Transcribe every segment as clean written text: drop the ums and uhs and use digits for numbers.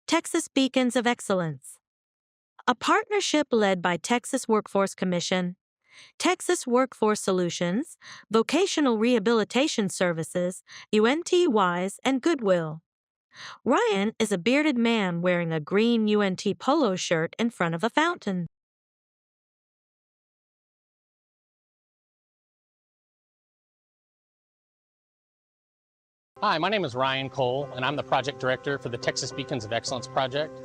Texas Beacons of Excellence, a partnership led by Texas Workforce Commission, Texas Workforce Solutions, Vocational Rehabilitation Services, UNT-WISE, and Goodwill. Ryan is a bearded man wearing a green UNT polo shirt in front of a fountain. Hi, my name is Ryan Cole, and I'm the project director for the Texas Beacons of Excellence project.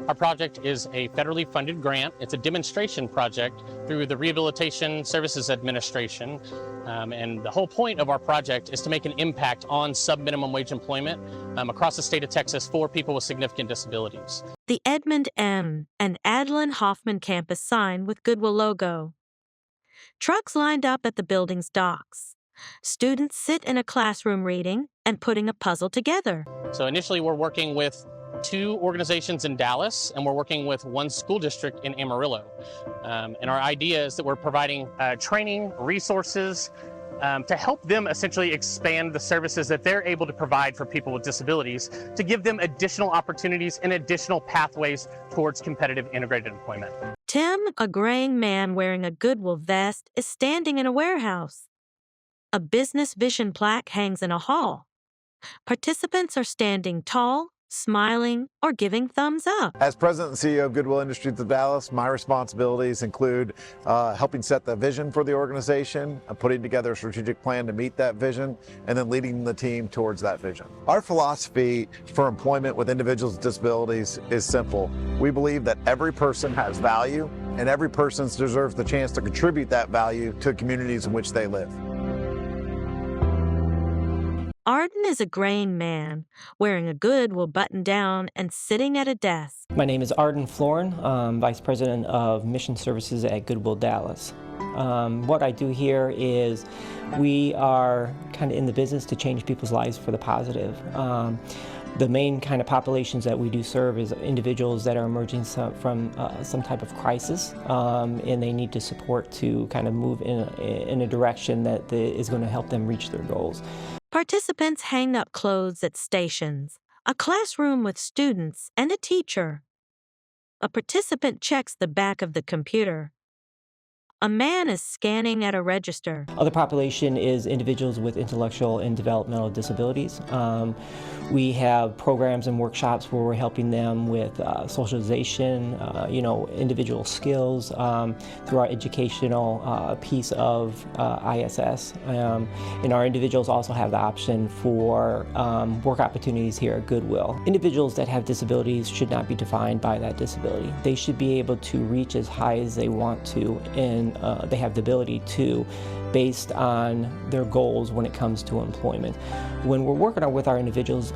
Our project is a federally funded grant. It's a demonstration project through the Rehabilitation Services Administration. And the whole point of our project is to make an impact on sub-minimum wage employment across the state of Texas for people with significant disabilities. The Edmund M. and Adlin Hoffman campus sign with Goodwill logo. Trucks lined up at the building's docks. Students sit in a classroom reading and putting a puzzle together. So initially we're working with 2 organizations in Dallas, and we're working with 1 school district in Amarillo. And our idea is that we're providing training, resources, to help them essentially expand the services that they're able to provide for people with disabilities, to give them additional opportunities and additional pathways towards competitive integrated employment. Tim, a graying man wearing a Goodwill vest, is standing in a warehouse. A business vision plaque hangs in a hall. Participants are standing tall, smiling, or giving thumbs up. As President and CEO of Goodwill Industries of Dallas, my responsibilities include helping set the vision for the organization, putting together a strategic plan to meet that vision, and then leading the team towards that vision. Our philosophy for employment with individuals with disabilities is simple. We believe that every person has value, and every person deserves the chance to contribute that value to communities in which they live. Arden is a graying man, wearing a Goodwill button-down and sitting at a desk. My name is Arden Florin, Vice President of Mission Services at Goodwill Dallas. What I do here is we are kind of in the business to change people's lives for the positive. The main kind of populations that we do serve is individuals that are emerging from some type of crisis, and they need to support to kind of move in a direction that is going to help them reach their goals. Participants hang up clothes at stations, a classroom with students and a teacher. A participant checks the back of the computer. A man is scanning at a register. Other population is individuals with intellectual and developmental disabilities. We have programs and workshops where we're helping them with socialization, individual skills through our educational piece of ISS. And our individuals also have the option for work opportunities here at Goodwill. Individuals that have disabilities should not be defined by that disability. They should be able to reach as high as they want to, and they have the ability to, based on their goals when it comes to employment. When we're working with our individuals,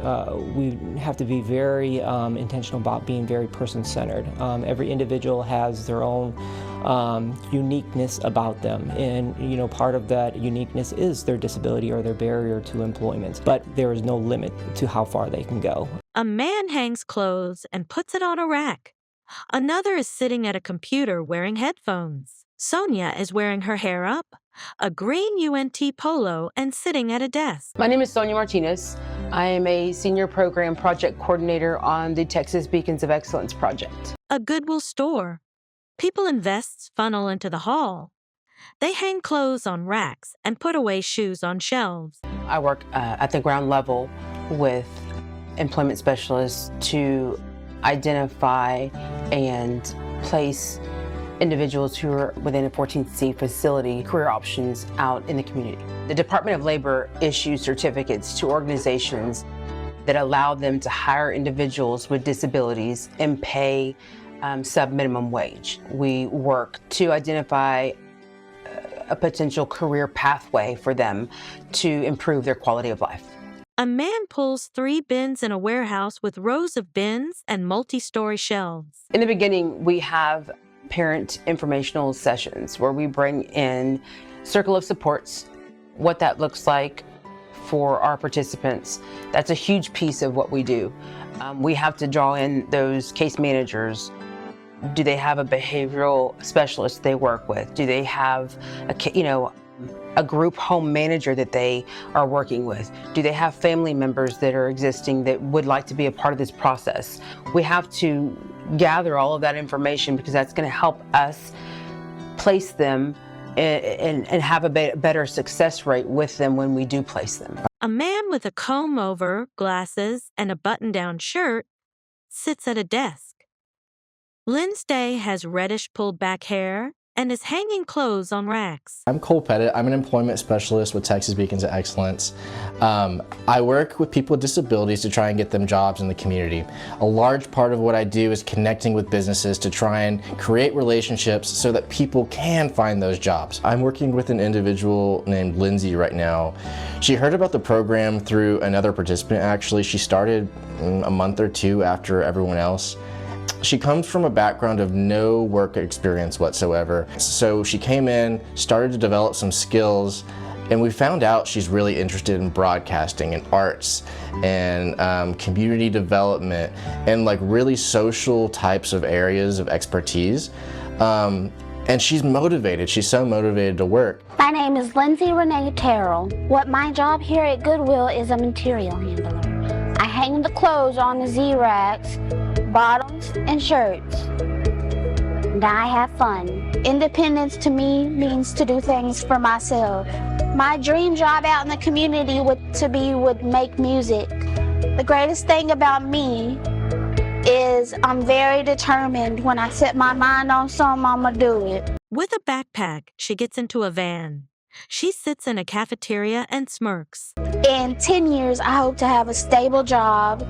we have to be very intentional about being very person-centered. Every individual has their own uniqueness about them, and part of that uniqueness is their disability or their barrier to employment, but there is no limit to how far they can go. A man hangs clothes and puts it on a rack. Another is sitting at a computer wearing headphones. Sonia is wearing her hair up, a green UNT polo, and sitting at a desk. My name is Sonia Martinez. I am a senior program project coordinator on the Texas Beacons of Excellence project. A Goodwill store. People in vests funnel into the hall. They hang clothes on racks and put away shoes on shelves. I work at the ground level with employment specialists to identify and place individuals who are within a 14C facility career options out in the community. The Department of Labor issues certificates to organizations that allow them to hire individuals with disabilities and pay sub-minimum wage. We work to identify a potential career pathway for them to improve their quality of life. A man pulls 3 bins in a warehouse with rows of bins and multi-story shelves. In the beginning, we have parent informational sessions where we bring in circle of supports, what that looks like for our participants. That's a huge piece of what we do. We have to draw in those case managers. Do they have a behavioral specialist they work with? Do they have a group home manager that they are working with? Do they have family members that are existing that would like to be a part of this process? We have to gather all of that information because that's going to help us place them and have a better success rate with them when we do place them. A man with a comb-over, glasses, and a button-down shirt sits at a desk. Lindsay has reddish pulled-back hair and is hanging clothes on racks. I'm Cole Pettit. I'm an employment specialist with Texas Beacons of Excellence. I work with people with disabilities to try and get them jobs in the community. A large part of what I do is connecting with businesses to try and create relationships so that people can find those jobs. I'm working with an individual named Lindsay right now. She heard about the program through another participant actually. She started a month or two after everyone else. She comes from a background of no work experience whatsoever. So she came in, started to develop some skills, and we found out she's really interested in broadcasting and arts and community development and like really social types of areas of expertise. And she's motivated. She's so motivated to work. My name is Lindsay Renee Terrell. What my job here at Goodwill is a material handler. I hang the clothes on the Z-racks, bottoms and shirts, and I have fun. Independence to me means to do things for myself. My dream job out in the community would make music. The greatest thing about me is I'm very determined. When I set my mind on something, I'ma do it. With a backpack, she gets into a van. She sits in a cafeteria and smirks. In 10 years, I hope to have a stable job,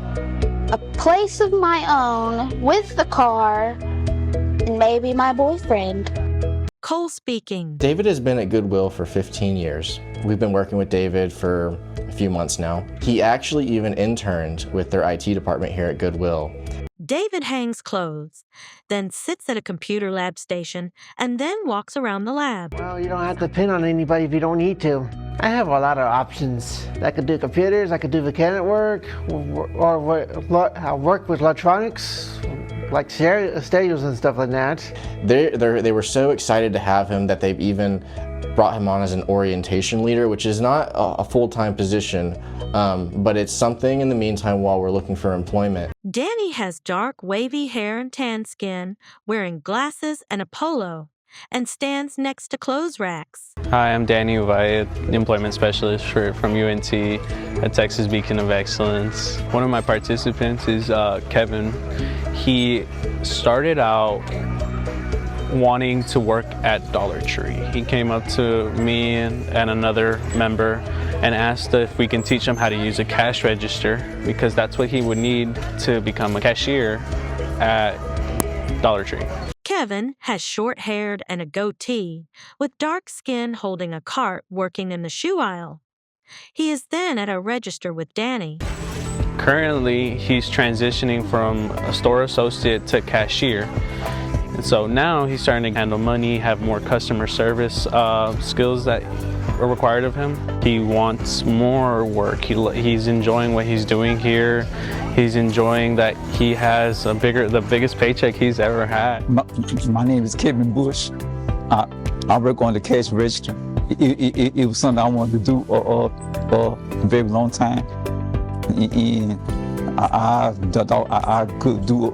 a place of my own with the car, and maybe my boyfriend. Cole speaking. David has been at Goodwill for 15 years. We've been working with David for a few months now. He actually even interned with their IT department here at Goodwill. David hangs clothes, then sits at a computer lab station, and then walks around the lab. Well, you don't have to depend on anybody if you don't need to. I have a lot of options. I could do computers, I could do mechanic work, or work with electronics, like stereos and stuff like that. They were so excited to have him that they've even brought him on as an orientation leader, which is not a full-time position, but it's something in the meantime while we're looking for employment. Danny has dark, wavy hair and tan skin, wearing glasses and a polo, and stands next to clothes racks. Hi, I'm Danny Uvayed, employment specialist from UNT at Texas Beacon of Excellence. One of my participants is Kevin. He started out wanting to work at Dollar Tree. He came up to me and another member and asked if we can teach him how to use a cash register because that's what he would need to become a cashier at Dollar Tree. Kevin has short-haired and a goatee, with dark skin holding a cart working in the shoe aisle. He is then at a register with Danny. Currently, he's transitioning from a store associate to cashier. And so now he's starting to handle money, have more customer service skills that are required of him. He wants more work. He's enjoying what he's doing here. He's enjoying that he has the biggest paycheck he's ever had. My name is Kevin Bush. I work on the cash register. It was something I wanted to do for a very long time. And I could do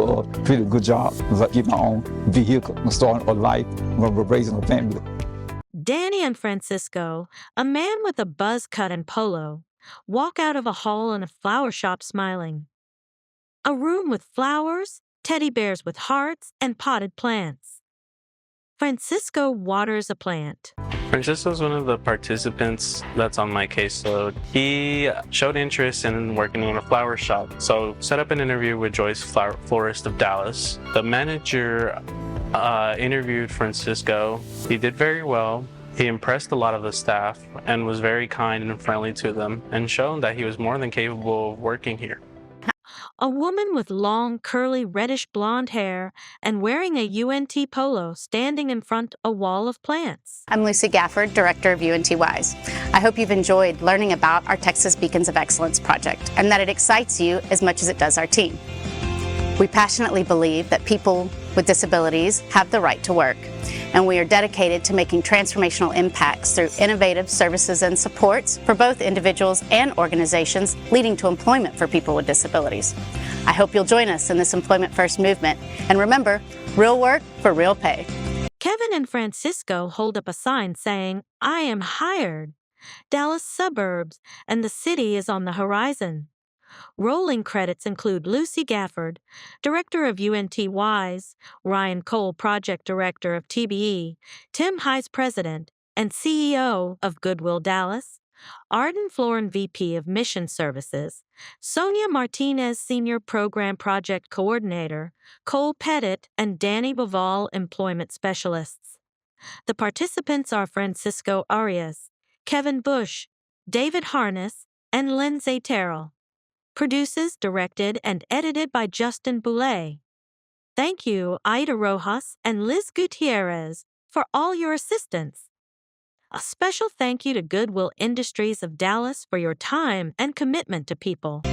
a pretty good job. Like get my own vehicle, starting a life, raising a family. Danny and Francisco, a man with a buzz cut and polo, walk out of a hall in a flower shop smiling. A room with flowers, teddy bears with hearts, and potted plants. Francisco waters a plant. Francisco's one of the participants that's on my caseload. He showed interest in working in a flower shop, so set up an interview with Joyce Florist of Dallas. The manager interviewed Francisco. He did very well. He impressed a lot of the staff and was very kind and friendly to them and shown that he was more than capable of working here. A woman with long, curly, reddish blonde hair and wearing a UNT polo standing in front of a wall of plants. I'm Lucy Gafford, Director of UNT WISE. I hope you've enjoyed learning about our Texas Beacons of Excellence project and that it excites you as much as it does our team. We passionately believe that people with disabilities have the right to work, and we are dedicated to making transformational impacts through innovative services and supports for both individuals and organizations, leading to employment for people with disabilities. I hope you'll join us in this Employment First movement, and remember, real work for real pay. Kevin and Francisco hold up a sign saying, "I am hired. Dallas suburbs, and the city is on the horizon." Rolling credits include Lucy Gafford, Director of UNT Wise, Ryan Cole, Project Director of TBE, Tim Heise, President and CEO of Goodwill Dallas, Arden Florin, VP of Mission Services, Sonia Martinez, Senior Program Project Coordinator, Cole Pettit and Danny Baval, Employment Specialists. The participants are Francisco Arias, Kevin Bush, David Harness, and Lindsay Terrell. Produces, directed, and edited by Justin Boulay. Thank you, Aida Rojas and Liz Gutierrez, for all your assistance. A special thank you to Goodwill Industries of Dallas for your time and commitment to people.